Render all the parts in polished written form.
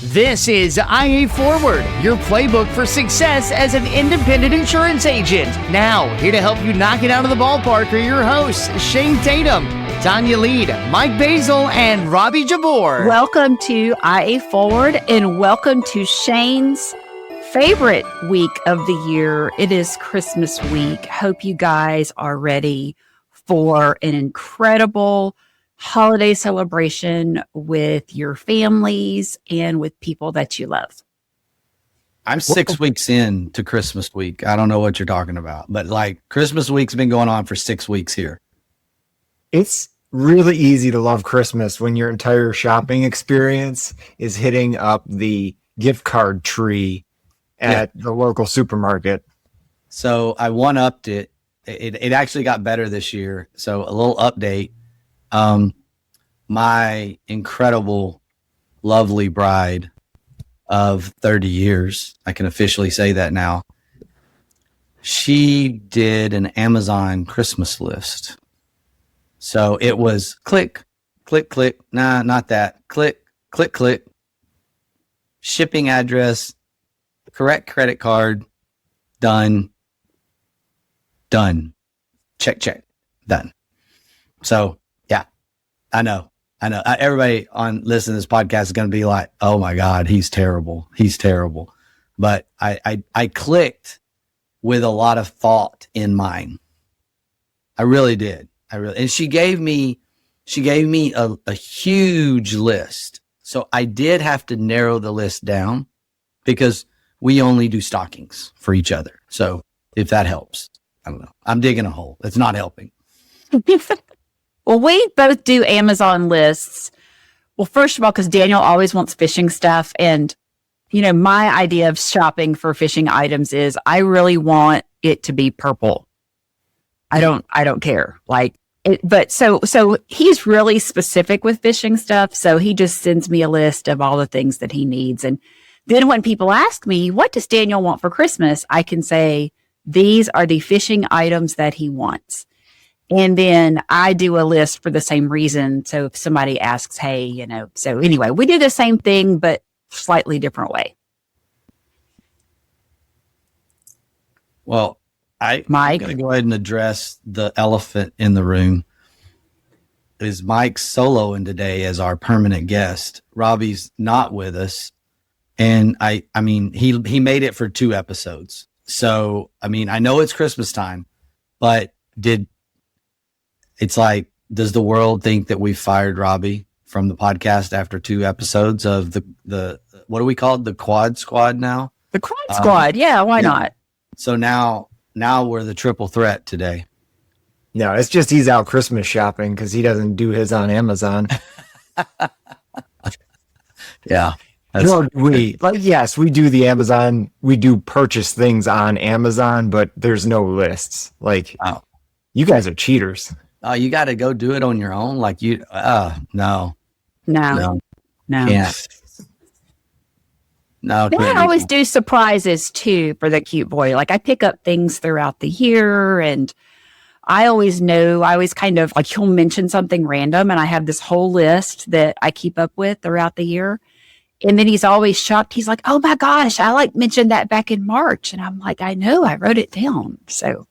This is IA Forward, your playbook for success as an independent insurance agent. Now, here to help you knock it out of the ballpark are your hosts, Shane Tatum, Tanya Lead, Mike Basil, and Robbie Jabbour. Welcome to IA Forward, and welcome to Shane's favorite week of the year. It is Christmas week. Hope you guys are ready for an incredible holiday celebration with your families and with people that you love. I'm 6 weeks in to Christmas week. I don't know what you're talking about, but like Christmas week's been going on for 6 weeks here. It's really easy to love Christmas when your entire shopping experience is hitting up the gift card tree at the local supermarket. So I one-upped it. It actually got better this year. So a little update. My incredible, lovely bride of 30 years, I can officially say that now. She did an Amazon Christmas list. So it was click, click, click. Nah, not that. Click, click, click. Shipping address, correct credit card, done. Check, done. So, yeah, I know. Everybody on listening to this podcast is going to be like, oh my God, he's terrible. But I clicked with a lot of thought in mind. I really did. And she gave me a huge list. So I did have to narrow the list down because we only do stockings for each other. So if that helps, I don't know. I'm digging a hole. It's not helping. Well, we both do Amazon lists. Well, first of all, because Daniel always wants fishing stuff. And, you know, my idea of shopping for fishing items is I really want it to be purple. I don't care. So he's really specific with fishing stuff. So he just sends me a list of all the things that he needs. And then when people ask me, what does Daniel want for Christmas? I can say, these are the fishing items that he wants. And then I do a list for the same reason. So if somebody asks, hey, you know, so anyway, we do the same thing, but slightly different way. Well, I'm Mike, going to go ahead and address the elephant in the room. Is Mike soloing today as our permanent guest? Robbie's not with us. And I mean, he made it for 2 episodes. So, I mean, I know it's Christmas time, but it's like, does the world think that we fired Robbie from the podcast after 2 episodes of the what do we call it? The Quad Squad now? the Quad Squad. Yeah, why not? So now we're the triple threat today. No, it's just he's out Christmas shopping because he doesn't do his on Amazon. Yeah. Yes, we do the Amazon. We do purchase things on Amazon, but there's no lists. You guys are cheaters. Oh, you got to go do it on your own. Like no. No. Yeah. No. Then I always do surprises too for the cute boy. Like I pick up things throughout the year, and I always kind of like he'll mention something random, and I have this whole list that I keep up with throughout the year. And then he's always shocked. He's like, oh my gosh, I mentioned that back in March. And I'm like, I know, I wrote it down. So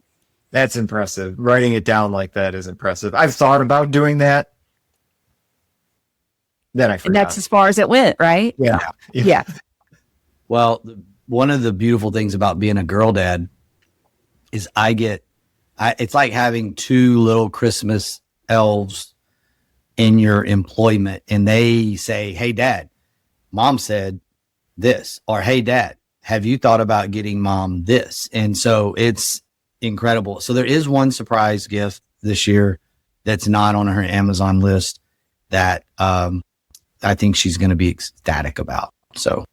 that's impressive. Writing it down like that is impressive. I've thought about doing that. Then I forgot. And that's as far as it went, right? Yeah. Well, one of the beautiful things about being a girl dad is it's like having 2 little Christmas elves in your employment, and they say, hey, Dad, Mom said this, or hey, Dad, have you thought about getting Mom this? And so it's incredible. So there is one surprise gift this year that's not on her Amazon list that I think she's going to be ecstatic about. So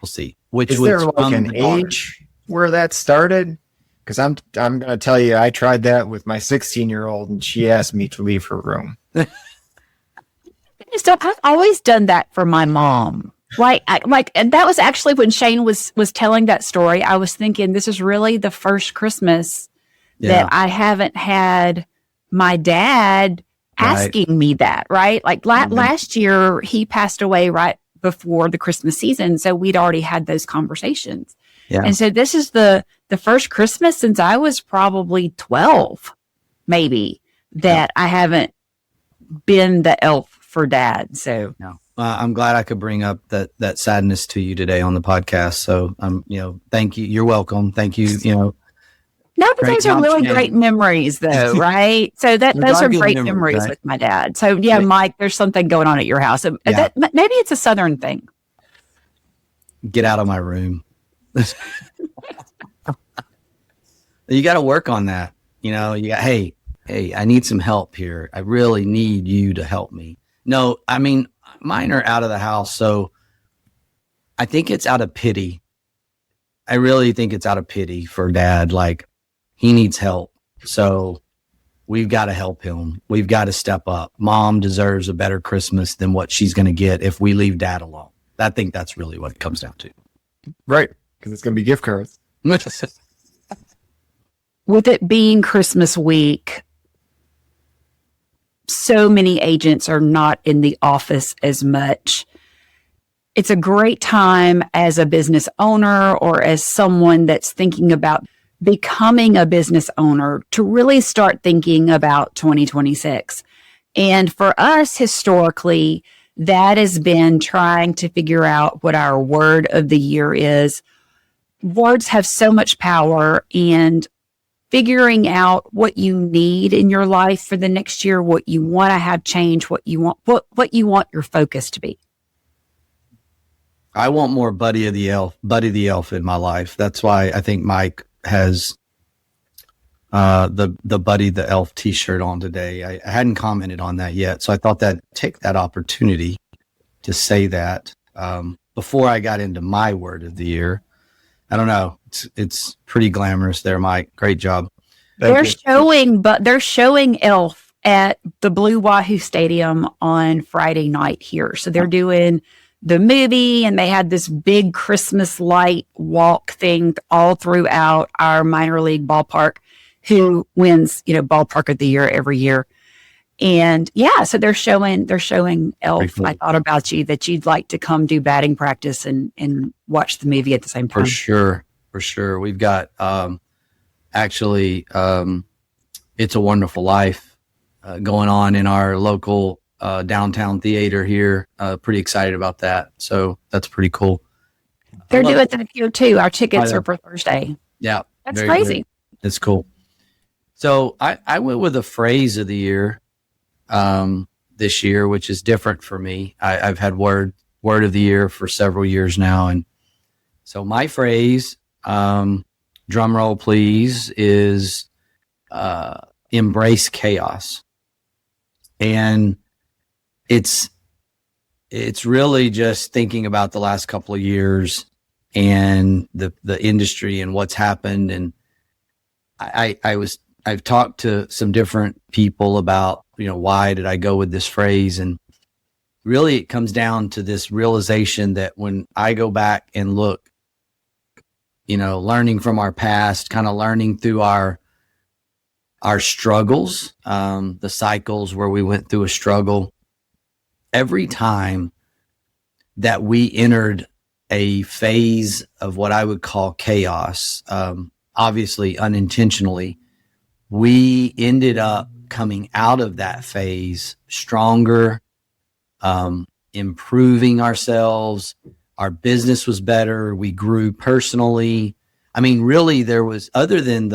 we'll see. Is there like an age where that started? Because I'm going to tell you, I tried that with my 16-year-old, and she asked me to leave her room. I've always done that for my mom. And that was actually when Shane was telling that story. I was thinking, this is really the first Christmas that I haven't had my dad asking me that, right? Like last year, he passed away right before the Christmas season. So we'd already had those conversations. Yeah. And so this is the first Christmas since I was probably 12, maybe, that I haven't been the elf for Dad. So I'm glad I could bring up that sadness to you today on the podcast. So thank you. You're welcome. Thank you. no, but Great those are really job, great memories though, right? So those are good great memories, memories right? with my dad. So yeah, Mike, there's something going on at your house. Yeah. Maybe it's a Southern thing. Get out of my room. You got to work on that. Hey, I need some help here. I really need you to help me. No, I mean, mine are out of the house. So I think it's out of pity. I really think it's out of pity for Dad. Like, he needs help. So we've got to help him. We've got to step up. Mom deserves a better Christmas than what she's going to get if we leave Dad alone. I think that's really what it comes down to. Right. Because it's going to be gift cards. With it being Christmas week, so many agents are not in the office as much. It's a great time as a business owner or as someone that's thinking about becoming a business owner to really start thinking about 2026. And for us, historically, that has been trying to figure out what our word of the year is. Words have so much power, and figuring out what you need in your life for the next year, what you want to have change, what you want your focus to be. I want more Buddy the Elf in my life. That's why I think Mike has the Buddy the Elf t-shirt on today. I hadn't commented on that yet, so I thought that take that opportunity to say that before I got into my word of the year. I don't know. It's pretty glamorous there, Mike. Great job. They're showing Elf at the Blue Wahoo Stadium on Friday night here. So they're doing the movie, and they had this big Christmas light walk thing all throughout our minor league ballpark. Who wins, ballpark of the year every year. And yeah, so they're showing Elf. Cool. I thought about you, that you'd like to come do batting practice and watch the movie at the same time. For sure. We've got It's a Wonderful Life going on in our local downtown theater here. Pretty excited about that. So that's pretty cool. They're doing that here too. Our tickets are for Thursday. Yeah. That's crazy. It's cool. So I went with a phrase of the year this year, which is different for me. I've had word of the year for several years now. And so my phrase, drum roll please, is embrace chaos. And it's really just thinking about the last couple of years and the industry and what's happened. And I've talked to some different people about, why did I go with this phrase? And really it comes down to this realization that when I go back and look, learning from our past, kind of learning through our struggles, the cycles where we went through a struggle, every time that we entered a phase of what I would call chaos, obviously unintentionally, we ended up coming out of that phase stronger, improving ourselves. Our business was better. We grew personally. I mean, really, there was, other than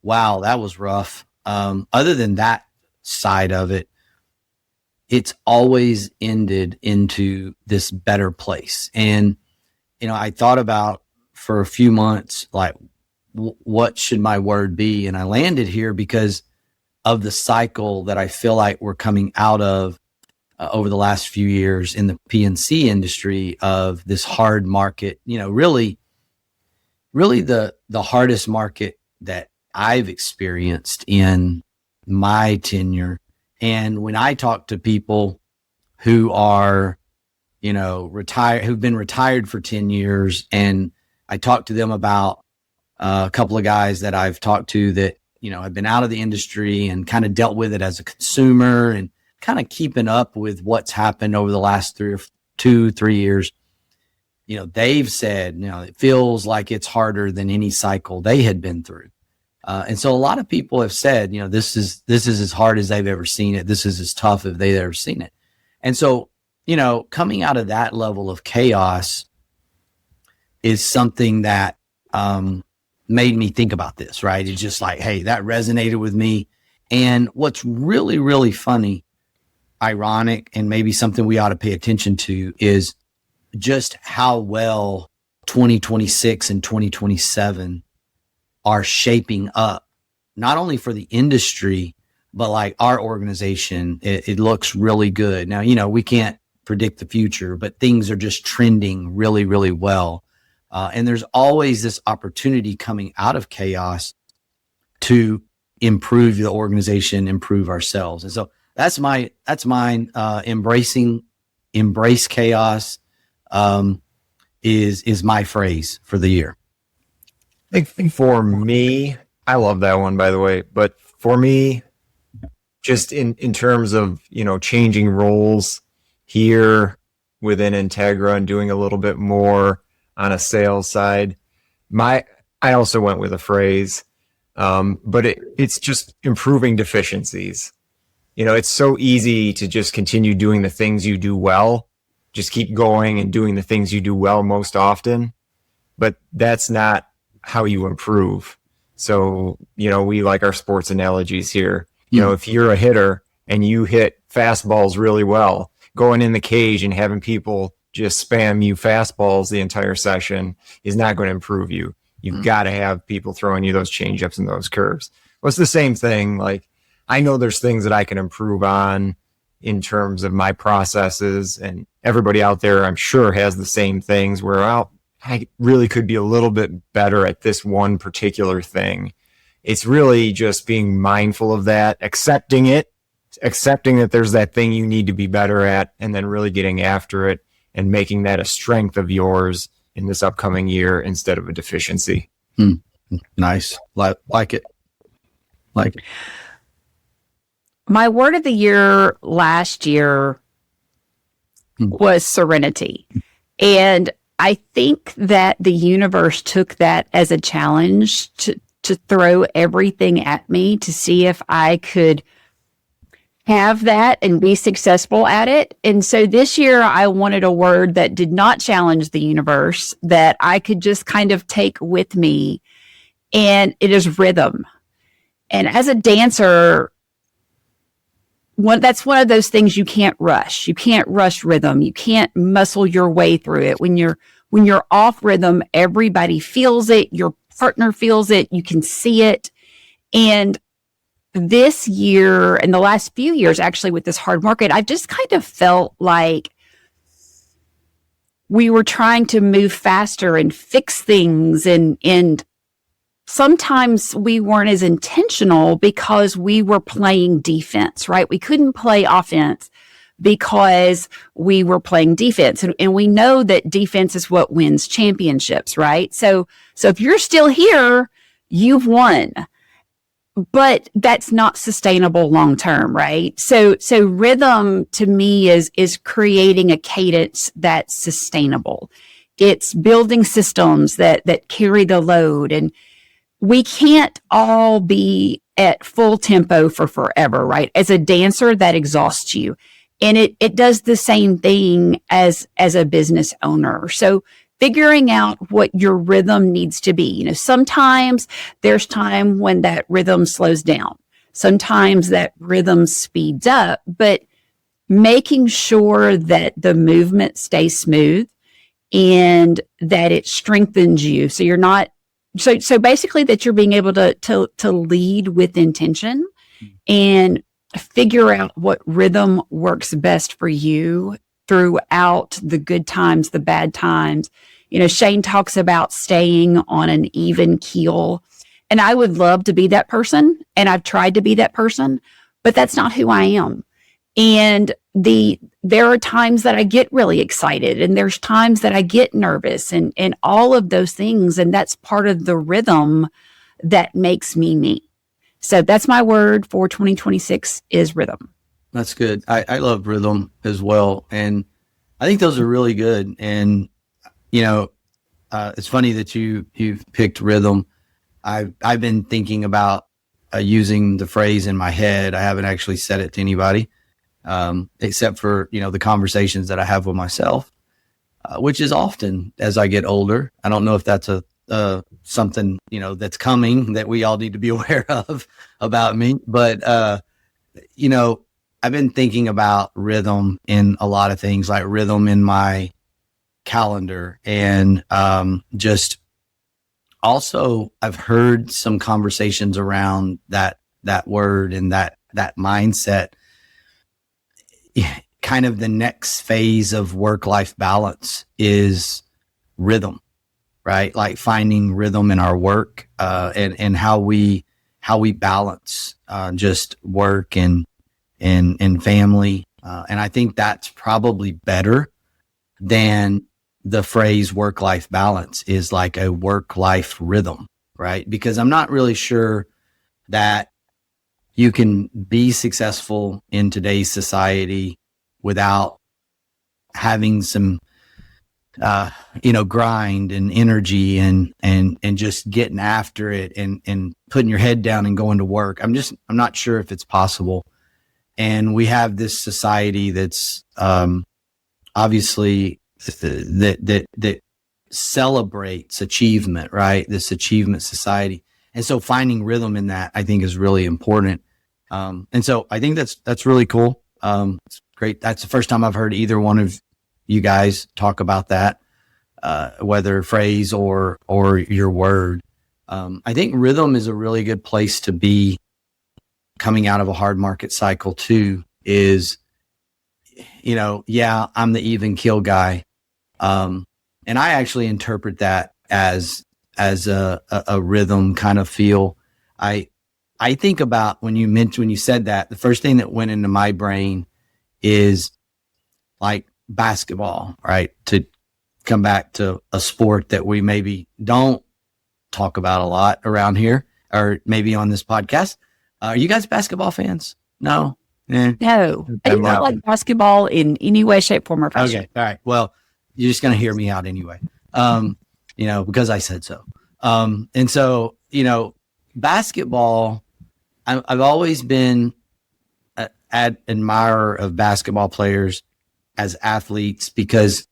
wow, that was rough. Other than that side of it, it's always ended into this better place. And, I thought about for a few months, like, what should my word be? And I landed here because of the cycle that I feel like we're coming out of over the last few years in the P&C industry, of this hard market, really the hardest market that I've experienced in my tenure. And when I talk to people who are, retired, who've been retired for 10 years, and I talk to them about a couple of guys that I've talked to that, have been out of the industry and kind of dealt with it as a consumer and kind of keeping up with what's happened over the last 2-3 years, they've said, it feels like it's harder than any cycle they had been through. And so a lot of people have said, this is as hard as they've ever seen it. This is as tough as they've ever seen it. And so, coming out of that level of chaos is something that made me think about this, right? It's just like, hey, that resonated with me. And what's really, really funny, ironic, and maybe something we ought to pay attention to is just how well 2026 and 2027 are shaping up, not only for the industry, but like our organization. It looks really good. Now, we can't predict the future, but things are just trending really, really well. And there's always this opportunity coming out of chaos to improve the organization, improve ourselves. And so that's mine. Embrace chaos is my phrase for the year. I think for me, I love that one, by the way, but for me, just in terms of, changing roles here within Integra and doing a little bit more on a sales side, I also went with a phrase, but it's just improving deficiencies. It's so easy to just continue doing the things you do well, just keep going and doing the things you do well most often, but that's not how you improve. So, we like our sports analogies here. If you're a hitter and you hit fastballs really well, going in the cage and having people just spam you fastballs the entire session is not going to improve you. You've got to have people throwing you those changeups and those curves. Well, it's the same thing. Like, I know there's things that I can improve on in terms of my processes, and everybody out there, I'm sure, has the same things where I really could be a little bit better at this one particular thing. It's really just being mindful of that, accepting that there's that thing you need to be better at, and then really getting after it and making that a strength of yours in this upcoming year instead of a deficiency. Nice. Like it. My word of the year last year was serenity. And I think that the universe took that as a challenge to throw everything at me to see if I could have that and be successful at it. And so this year I wanted a word that did not challenge the universe, that I could just kind of take with me. And it is rhythm. And as a dancer, that's one of those things you can't rush. You can't rush rhythm. You can't muscle your way through it. When you're off rhythm, everybody feels it. Your partner feels it. You can see it. And this year and the last few years, actually, with this hard market, I've just kind of felt like we were trying to move faster and fix things. And sometimes we weren't as intentional because we were playing defense, right? We couldn't play offense because we were playing defense. And we know that defense is what wins championships, right? So if you're still here, you've won. But that's not sustainable long term, right? So rhythm to me is creating a cadence that's sustainable. It's building systems that carry the load. And we can't all be at full tempo for forever, right? As a dancer, that exhausts you. And it does the same thing as a business owner. So figuring out what your rhythm needs to be. Sometimes there's time when that rhythm slows down. Sometimes that rhythm speeds up, but making sure that the movement stays smooth and that it strengthens you. So you're not, so basically that you're being able to lead with intention and figure out what rhythm works best for you throughout the good times, the bad times. Shane talks about staying on an even keel, and I would love to be that person. And I've tried to be that person, but that's not who I am. And there are times that I get really excited, and there's times that I get nervous, and all of those things. And that's part of the rhythm that makes me me. So that's my word for 2026 is rhythm. That's good. I love rhythm as well. And I think those are really good. And, it's funny that you've picked rhythm. I've been thinking about using the phrase in my head. I haven't actually said it to anybody, except for, the conversations that I have with myself, which is often as I get older. I don't know if that's something, that's coming that we all need to be aware of about me. But, I've been thinking about rhythm in a lot of things, like rhythm in my calendar, and just also I've heard some conversations around that word and that mindset. Kind of the next phase of work-life balance is rhythm, right? Like finding rhythm in our work, and how we balance just work and family. And I think that's probably better than the phrase work-life balance, is like a work-life rhythm, right? Because I'm not really sure that you can be successful in today's society without having some, grind and energy and just getting after it and putting your head down and going to work. I'm not sure if it's possible. And we have this society that's obviously that celebrates achievement, right? This achievement society. And so finding rhythm in that, I think, is really important. And so I think that's really cool. It's great. That's the first time I've heard either one of you guys talk about that, whether phrase or your word. I think rhythm is a really good place to be coming out of a hard market cycle too. Is, I'm the even kill guy. And I actually interpret that as a rhythm kind of feel. I think about when you said that, the first thing that went into my brain is like basketball, right? To come back to a sport that we maybe don't talk about a lot around here, or maybe on this podcast. Are you guys basketball fans? No. No, I do not like basketball in any way, shape, form, or fashion. Okay. All right. Well, you're just going to hear me out anyway. Because I said so. And so, basketball, I've always been an admirer of basketball players as athletes, because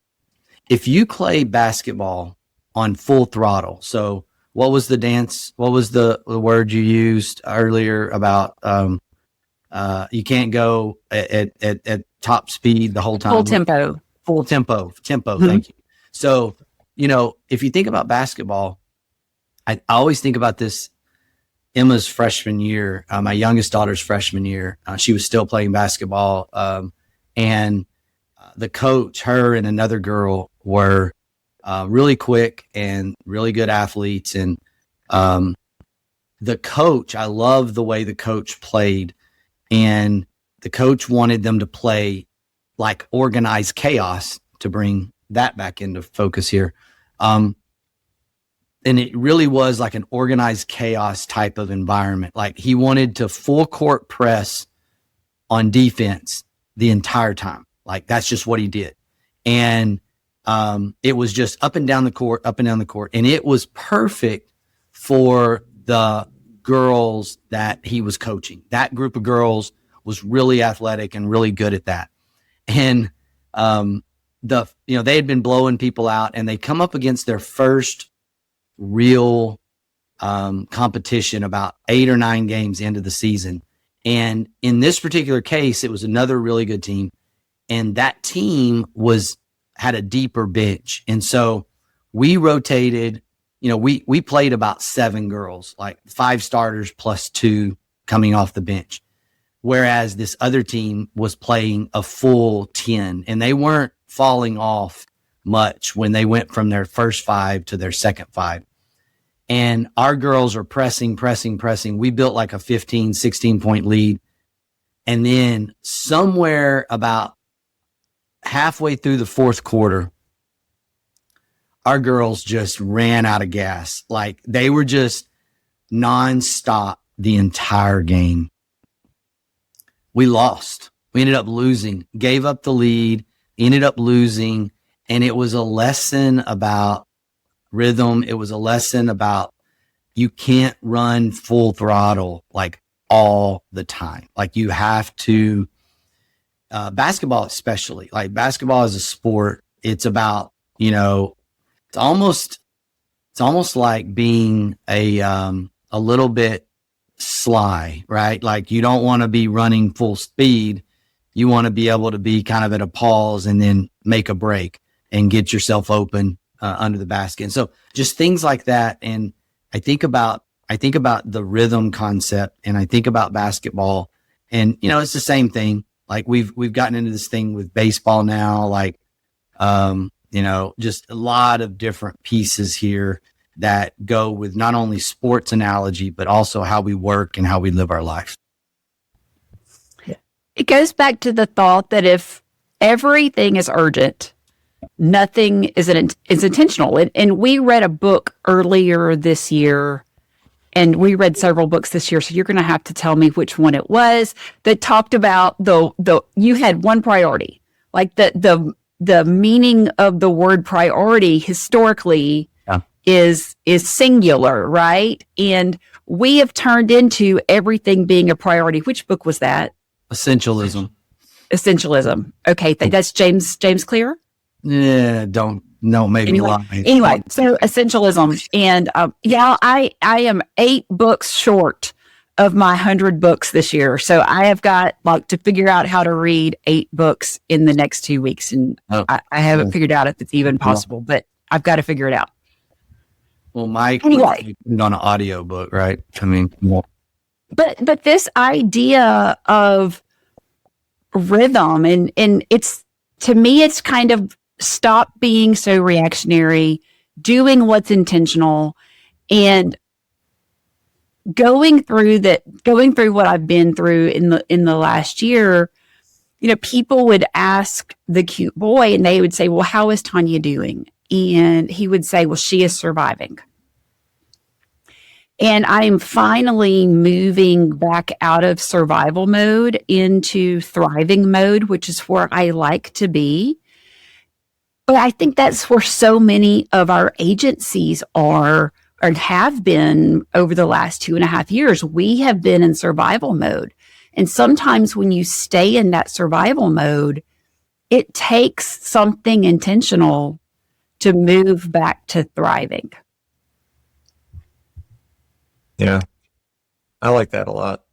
if you play basketball on full throttle, so what was the word you used earlier about, you can't go at top speed the whole time. Full tempo. Mm-hmm. Thank you. So, if you think about basketball, I always think about this. Emma's freshman year, my youngest daughter's freshman year, she was still playing basketball. And the coach, her and another girl, were really quick and really good athletes. And the coach, I love the way the coach played. And the coach wanted them to play like organized chaos, to bring that back into focus here. And it really was like an organized chaos type of environment. Like he wanted to full court press on defense the entire time. Like that's just what he did. And it was just up and down the court. And it was perfect for the girls that he was coaching. That group of girls was really athletic and really good at that. And they had been blowing people out, and they come up against their first real competition about 8 or 9 games into the season. And in this particular case, it was another really good team, and that team had a deeper bench. And so we rotated, we played about 7 girls, like 5 starters plus 2 coming off the bench. Whereas this other team was playing a full 10, and they weren't falling off much when they went from their first 5 to their second 5. And our girls are pressing. We built like a 15, 16 point lead. And then somewhere about halfway through the fourth quarter, our girls just ran out of gas. Like they were just nonstop the entire game. We lost. We ended up losing, gave up the lead ended up losing. And it was a lesson about rhythm. It was a lesson about you can't run full throttle like all the time. Like you have to, basketball especially, like basketball is a sport. It's about, it's almost like being a little bit sly, right? Like you don't want to be running full speed. You want to be able to be kind of at a pause and then make a break and get yourself open under the basket. And so just things like that. And I think about the rhythm concept, and I think about basketball, and it's the same thing. Like we've gotten into this thing with baseball now, like just a lot of different pieces here that go with not only sports analogy, but also how we work and how we live our life. It goes back to the thought that if everything is urgent, nothing is intentional. And we read a book earlier this year, and we read several books this year, so you're going to have to tell me which one it was, that talked about you had one priority. Like the meaning of the word priority historically is singular, right? And we have turned into everything being a priority. Which book was that? Essentialism. Okay, that's James Clear. Yeah, maybe lie. Anyway, so essentialism, and I am 8 books short of my 100 books this year. So I have got to figure out how to read 8 books in the next 2 weeks, and I haven't figured out if it's even possible, but I've got to figure it out. Well, Mike, anyway, on an audio book, right? I mean, but this idea of rhythm, and it's, to me, it's kind of stop being so reactionary, doing what's intentional, and going through what I've been through in the last year. People would ask the cute boy, and they would say, well, how is Tanya doing? And he would say, well, she is surviving. And I am finally moving back out of survival mode into thriving mode, which is where I like to be. But I think that's where so many of our agencies are or have been over the last 2.5 years. We have been in survival mode. And sometimes when you stay in that survival mode, it takes something intentional to move back to thriving. Yeah, I like that a lot.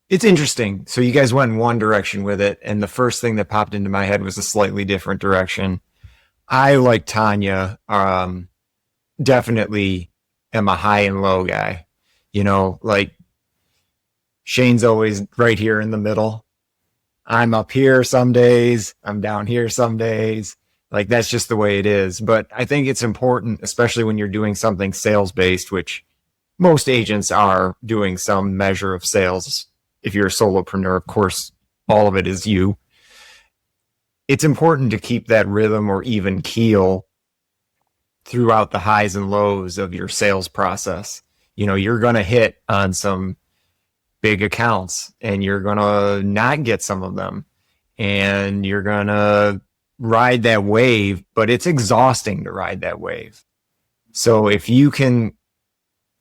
It's interesting. So you guys went in one direction with it, and the first thing that popped into my head was a slightly different direction. I, like Tanya, definitely am a high and low guy. Like Shane's always right here in the middle. I'm up here some days, I'm down here some days. Like that's just the way it is. But I think it's important, especially when you're doing something sales-based, which most agents are doing some measure of sales. If you're a solopreneur, of course, all of it is you. It's important to keep that rhythm or even keel throughout the highs and lows of your sales process. You're going to hit on some big accounts, and you're going to not get some of them, and you're going to ride that wave, but it's exhausting to ride that wave. So if you can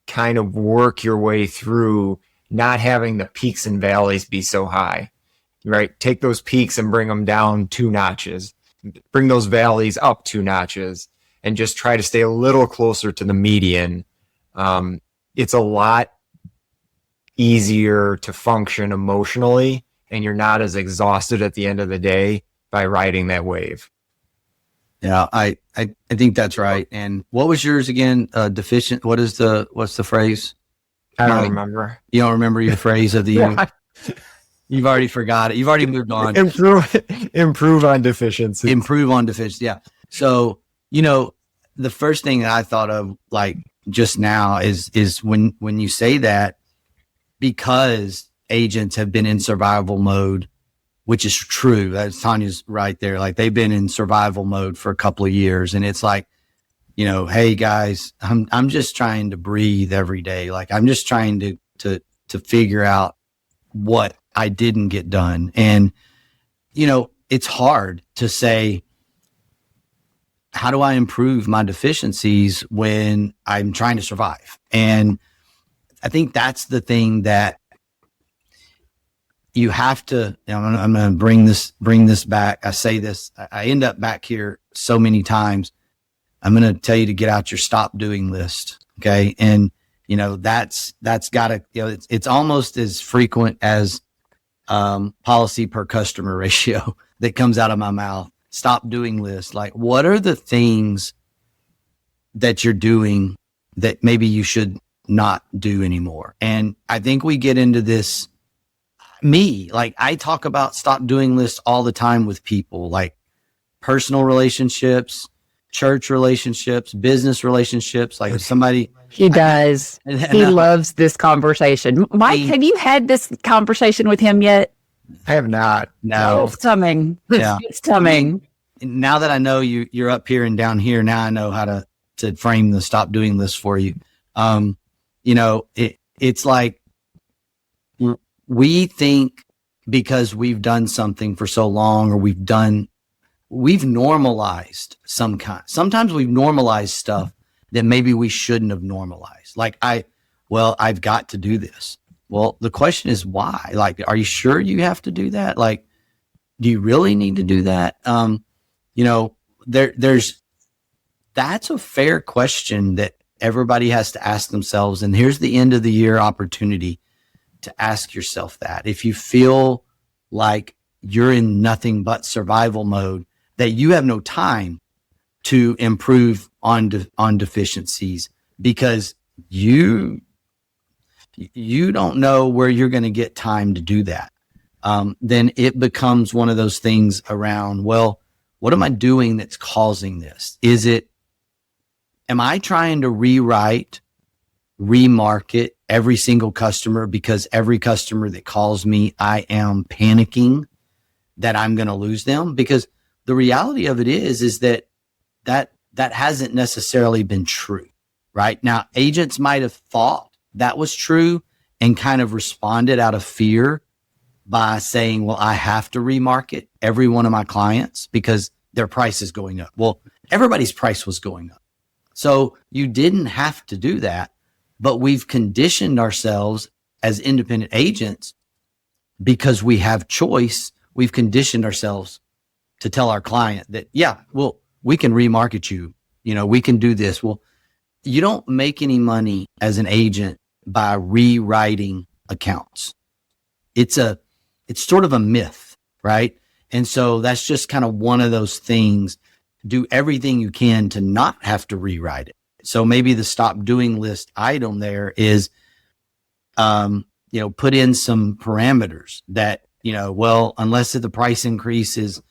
kind of work your way through not having the peaks and valleys be so high, right? Take those peaks and bring them down 2 notches, bring those valleys up 2 notches, and just try to stay a little closer to the median. It's a lot easier to function emotionally, and you're not as exhausted at the end of the day by riding that wave. Yeah, I think that's right. And what was yours again? Deficient. What's the phrase? I don't remember. You don't remember your phrase of the year? You've already forgot it. You've already moved on. Improve on deficiency. Improve on deficiency. Yeah. So, the first thing that I thought of like just now is when you say that, because agents have been in survival mode, which is true. That's Tanya's right there. Like they've been in survival mode for a couple of years, and it's like, hey guys, I'm just trying to breathe every day. Like I'm just trying to figure out what I didn't get done. And, it's hard to say, how do I improve my deficiencies when I'm trying to survive? And I think that's the thing that you have to, I'm going to bring this back. I say this, I end up back here so many times. I'm going to tell you to get out your stop doing list. Okay. And, that's gotta, it's almost as frequent as, policy per customer ratio that comes out of my mouth. Stop doing list. Like, what are the things that you're doing that maybe you should not do anymore? And I think we get into this, I talk about stop doing lists all the time with people, like personal relationships, church relationships, business relationships. Like if somebody, he does, he loves this conversation. Mike, have you had this conversation with him yet? I have not. No, it's coming. Yeah. It's coming. Now that I know you're up here and down here, now I know how to frame the stop doing list for you. It's like we think because we've done something for so long, or we've normalized sometimes we've normalized stuff that maybe we shouldn't have normalized. Like I've got to do this. Well, the question is why? Like, are you sure you have to do that? Like, do you really need to do that? That's a fair question that everybody has to ask themselves. And here's the end of the year opportunity to ask yourself that. If you feel like you're in nothing but survival mode, that you have no time to improve on deficiencies because you don't know where you're going to get time to do that. Then it becomes one of those things around, well, what am I doing that's causing this? Am I trying to remarket every single customer because every customer that calls me, I am panicking that I'm going to lose them? Because the reality of it is that hasn't necessarily been true, right? Now, agents might have thought that was true and kind of responded out of fear by saying, well, I have to remarket every one of my clients because their price is going up. Well, everybody's price was going up. So you didn't have to do that, but we've conditioned ourselves as independent agents because we have choice. We've conditioned ourselves to tell our client that, yeah, well, we can remarket you, we can do this. Well, you don't make any money as an agent by rewriting accounts. It's sort of a myth, right? And so that's just kind of one of those things. Do everything you can to not have to rewrite it. So maybe the stop doing list item there is, put in some parameters that, well, unless the price increase is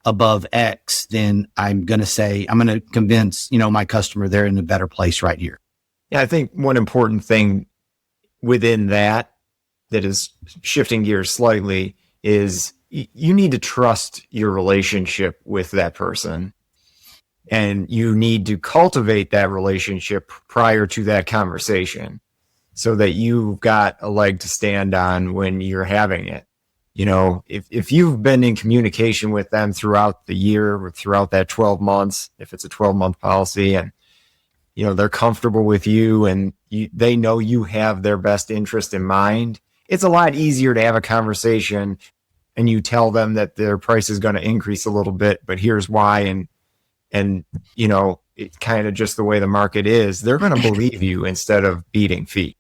above X, then I'm going to convince, my customer they're in a better place right here. Yeah, I think one important thing within that is shifting gears slightly is you need to trust your relationship with that person. And you need to cultivate that relationship prior to that conversation so that you've got a leg to stand on when you're having it. If you've been in communication with them throughout the year or throughout that 12 months, if it's a 12-month policy, and, they're comfortable with you and they know you have their best interest in mind, it's a lot easier to have a conversation and you tell them that their price is going to increase a little bit, but here's why. And it's kind of just the way the market is. They're going to believe you instead of beating feet.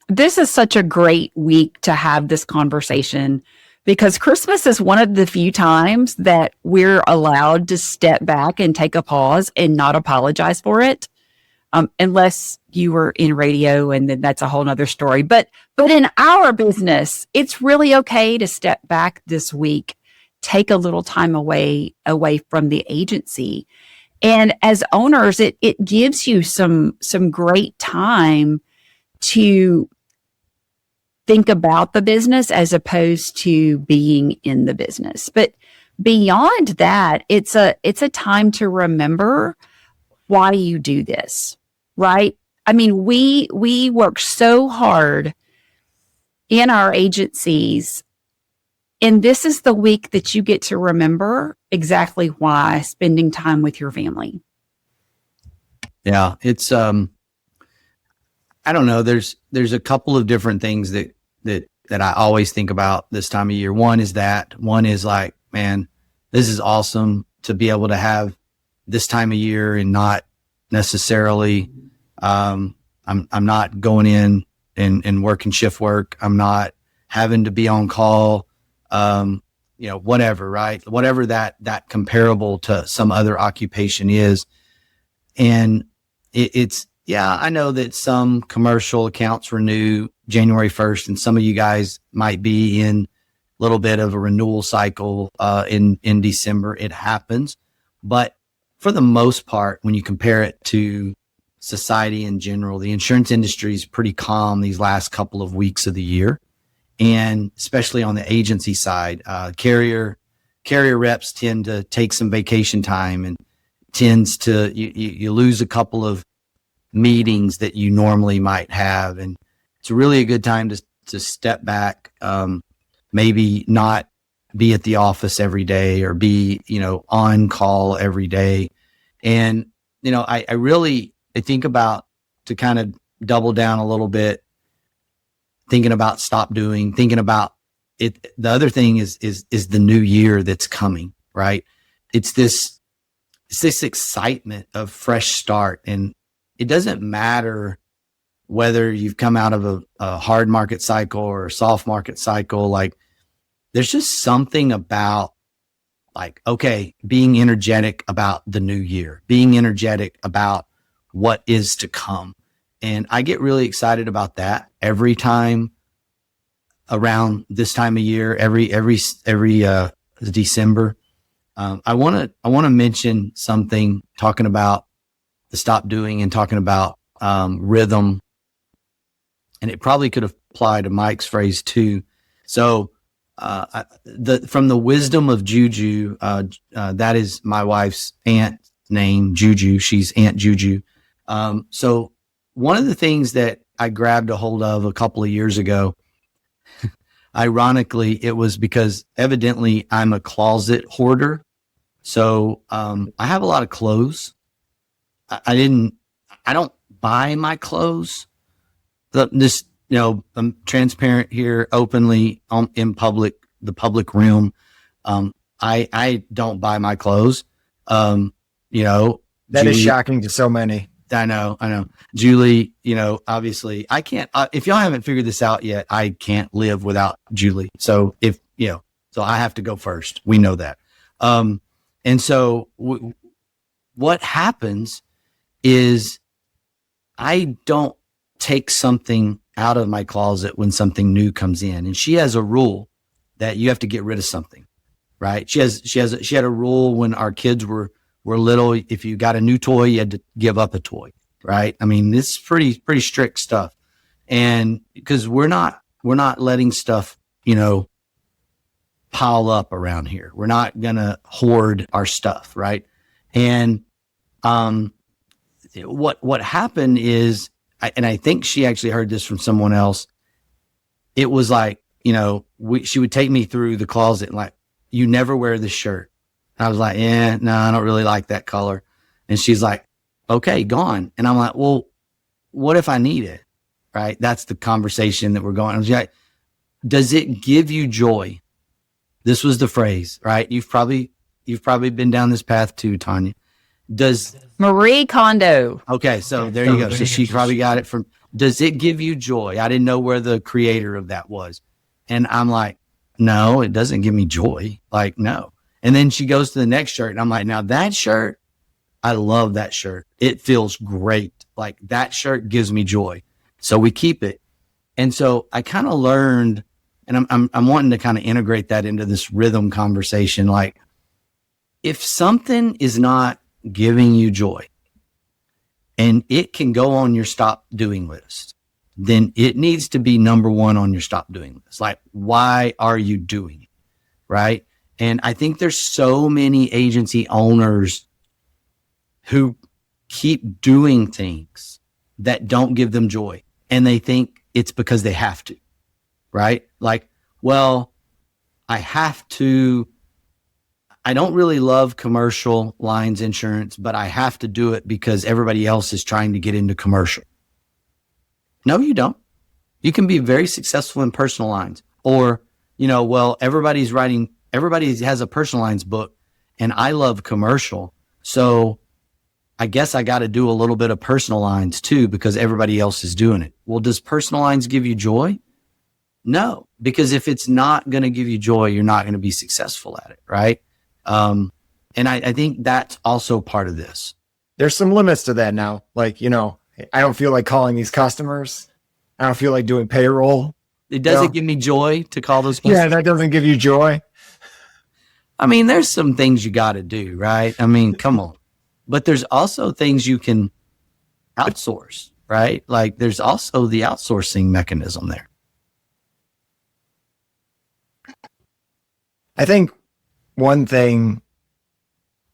This is such a great week to have this conversation because Christmas is one of the few times that we're allowed to step back and take a pause and not apologize for it. Unless you were in radio, and then that's a whole nother story. But in our business, it's really okay to step back this week, take a little time away from the agency. And as owners, it gives you some great time to think about the business as opposed to being in the business. But beyond that, it's a time to remember why you do this, right? I mean, we work so hard in our agencies And this is the week that you get to remember exactly why spending time with your family. Yeah, it's I don't know. There's a couple of different things that I always think about this time of year. One is like, man, this is awesome to be able to have this time of year and not necessarily I'm not going in and working shift work. I'm not having to be on call. Whatever, right? Whatever that comparable to some other occupation is. And it's, I know that some commercial accounts renew January 1st, and some of you guys might be in a little bit of a renewal cycle, in December. It happens. But for the most part, when you compare it to society in general, the insurance industry is pretty calm these last couple of weeks of the year. And especially on the agency side, carrier reps tend to take some vacation time, and tends to, you lose a couple of meetings that you normally might have. And it's really a good time to step back, maybe not be at the office every day or be, on call every day. And, I think about, to kind of double down a little bit, thinking about thinking about it. The other thing is the new year that's coming, right? It's this excitement of fresh start. And it doesn't matter whether you've come out of a hard market cycle or a soft market cycle. Like, there's just something about, like, okay, being energetic about the new year, being energetic about what is to come. And I get really excited about that every time around this time of year, every December. I want to mention something, talking about the stop doing and talking about rhythm, and it probably could apply to Mike's phrase too. So from the wisdom of Juju, that is my wife's aunt's name, Juju. She's Aunt Juju. So one of the things that I grabbed a hold of a couple of years ago, ironically, it was because evidently I'm a closet hoarder. So I have a lot of clothes. I don't buy my clothes. I'm transparent here, openly in public, the public realm. I don't buy my clothes. That is shocking to so many. I know. Julie, obviously I can't, if y'all haven't figured this out yet, I can't live without Julie. So so I have to go first. We know that. And so what happens is I don't take something out of my closet when something new comes in. And she has a rule that you have to get rid of something, right? She had a rule when our kids were little. If you got a new toy, you had to give up a toy, right? I mean, this is pretty strict stuff. And because we're not letting stuff, pile up around here. We're not going to hoard our stuff, right? And what happened is, I think she actually heard this from someone else. It was like, she would take me through the closet and like, you never wear this shirt. I was like, no, I don't really like that color. And she's like, okay, gone. And I'm like, well, what if I need it? Right? That's the conversation that we're going. I was like, does it give you joy? This was the phrase, right? You've probably been down this path too, Tanya. Does Marie Kondo. Okay, so there you go. So she probably got it from, does it give you joy? I didn't know where the creator of that was. And I'm like, no, it doesn't give me joy. Like, no. And then she goes to the next shirt and I'm like, now that shirt, I love that shirt. It feels great. Like, that shirt gives me joy. So we keep it. And so I kind of learned, and I'm wanting to kind of integrate that into this rhythm conversation. Like, if something is not giving you joy and it can go on your stop doing list, then it needs to be number one on your stop doing list. Like, why are you doing it? Right. And I think there's so many agency owners who keep doing things that don't give them joy, and they think it's because they have to, right? Like, well, I don't really love commercial lines insurance, but I have to do it because everybody else is trying to get into commercial. No, you don't. You can be very successful in personal lines, or, everybody has a personal lines book and I love commercial. So I guess I got to do a little bit of personal lines too, because everybody else is doing it. Well, does personal lines give you joy? No, because if it's not going to give you joy, you're not going to be successful at it. Right. And I think that's also part of this. There's some limits to that now. Like, I don't feel like calling these customers. I don't feel like doing payroll. It doesn't give me joy to call those customers. Yeah, that doesn't give you joy. I mean, there's some things you got to do, right? I mean, come on. But there's also things you can outsource, right? Like there's also the outsourcing mechanism there. I think one thing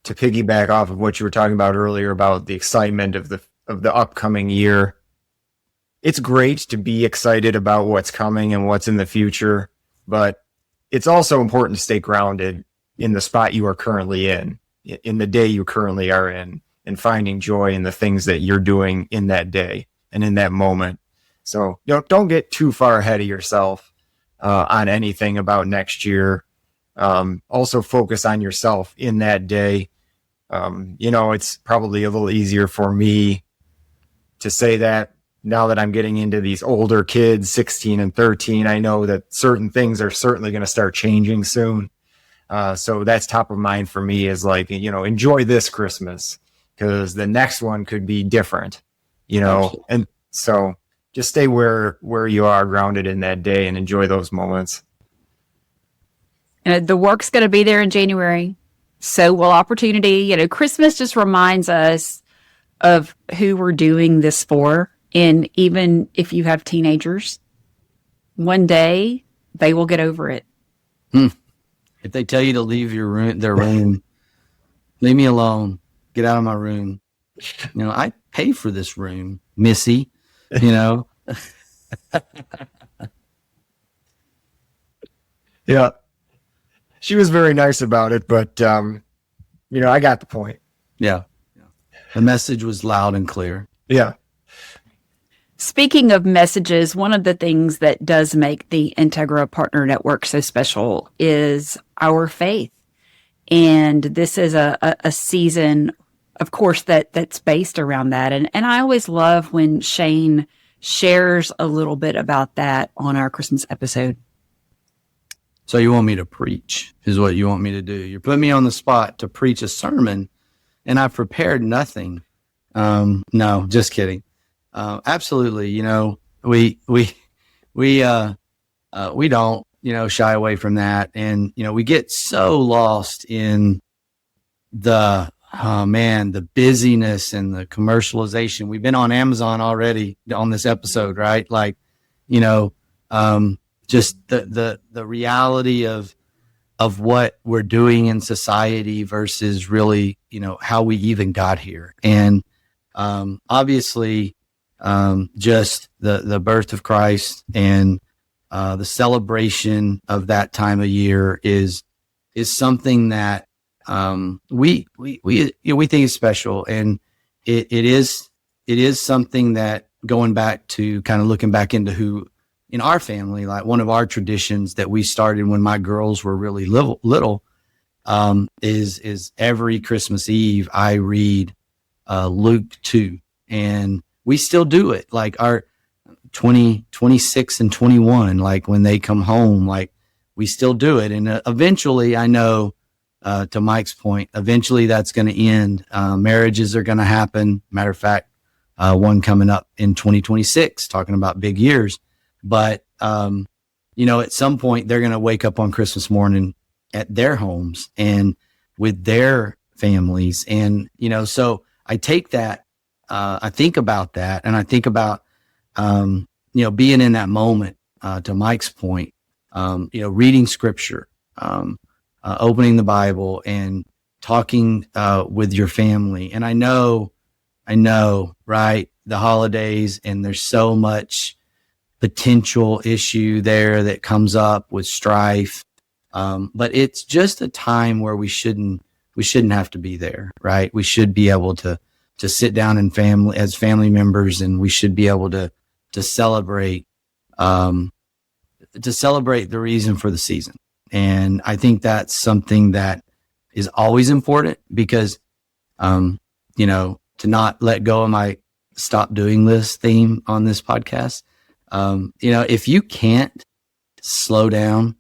to piggyback off of what you were talking about earlier about the excitement of the upcoming year, it's great to be excited about what's coming and what's in the future, but it's also important to stay grounded in the spot you are currently in the day you currently are in, and finding joy in the things that you're doing in that day and in that moment. So don't get too far ahead of yourself on anything about next year. Also focus on yourself in that day. It's probably a little easier for me to say that now that I'm getting into these older kids, 16 and 13. I know that certain things are certainly going to start changing soon. So that's top of mind for me, is like, enjoy this Christmas because the next one could be different, Absolutely. And so just stay where you are, grounded in that day, and enjoy those moments. The work's going to be there in January. So will opportunity. Christmas just reminds us of who we're doing this for. And even if you have teenagers, one day they will get over it. If they tell you to leave their room, leave me alone. Get out of my room. I pay for this room, Missy. Yeah. She was very nice about it, but, I got the point. Yeah. The message was loud and clear. Yeah. Speaking of messages, one of the things that does make the Integra Partner Network so special is our faith. And this is a season, of course, that's based around that. And I always love when Shane shares a little bit about that on our Christmas episode. So you want me to preach is what you want me to do. You put me on the spot to preach a sermon and I've prepared nothing. No, just kidding. Absolutely. We don't, shy away from that. And, we get so lost in the busyness and the commercialization. We've been on Amazon already on this episode, right? Like, just the reality of what we're doing in society versus really, how we even got here. And, obviously, just the birth of Christ and, the celebration of that time of year is something that, we think is special. And it is something that, going back to kind of looking back into who in our family, like one of our traditions that we started when my girls were really little, is every Christmas Eve, I read, Luke 2, and we still do it. Like our 20, 26 and 21, like when they come home, like we still do it. And eventually I know, to Mike's point, eventually that's going to end. Marriages are going to happen. Matter of fact, one coming up in 2026, talking about big years. But, at some point they're going to wake up on Christmas morning at their homes and with their families. And, so I take that, I think about that, and I think about, being in that moment, to Mike's point, reading scripture, opening the Bible and talking, with your family. And I know, right, the holidays, and there's so much potential issue there that comes up with strife, But it's just a time where we shouldn't have to be there, right? We should be able to sit down as family members, and we should be able to celebrate, the reason for the season. And I think that's something that is always important because, to not let go of my stop doing this theme on this podcast. If you can't slow down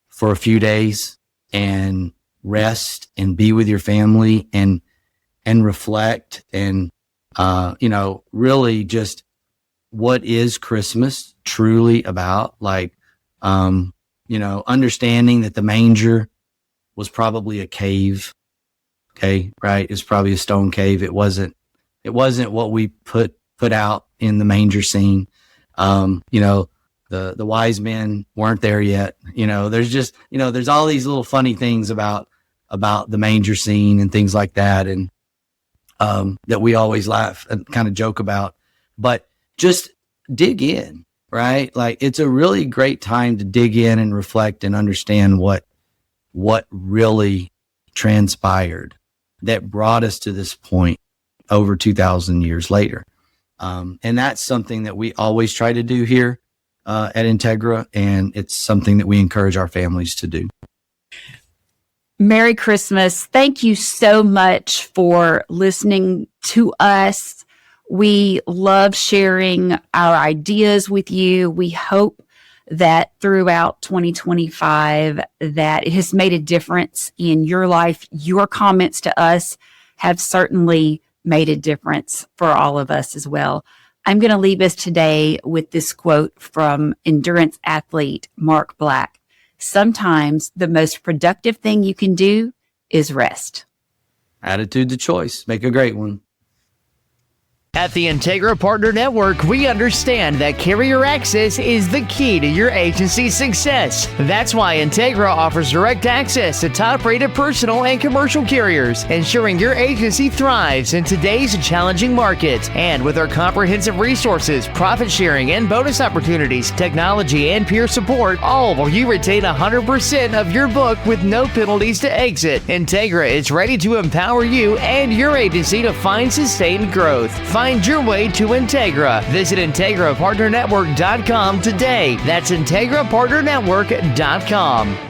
for a few days and rest and be with your family and reflect and, really just what is Christmas truly about? Like, understanding that the manger was probably a cave. Okay. Right. It's probably a stone cave. It wasn't what we put out in the manger scene. The wise men weren't there yet. There's all these little funny things about the manger scene and things like that. And, that we always laugh and kind of joke about, but just dig in, right? Like it's a really great time to dig in and reflect and understand what really transpired that brought us to this point over 2,000 years later. And that's something that we always try to do here at Integra, and it's something that we encourage our families to do. Merry Christmas. Thank you so much for listening to us. We love sharing our ideas with you. We hope that throughout 2025 that it has made a difference in your life. Your comments to us have certainly made a difference for all of us as well. I'm going to leave us today with this quote from endurance athlete Mark Black. Sometimes the most productive thing you can do is rest. Attitude to choice. Make a great one. At the Integra Partner Network, we understand that carrier access is the key to your agency's success. That's why Integra offers direct access to top-rated personal and commercial carriers, ensuring your agency thrives in today's challenging market. And with our comprehensive resources, profit sharing and bonus opportunities, technology and peer support, all while you retain 100% of your book with no penalties to exit. Integra is ready to empower you and your agency to find sustained growth. Find your way to Integra. Visit IntegraPartnerNetwork.com today. That's IntegraPartnerNetwork.com.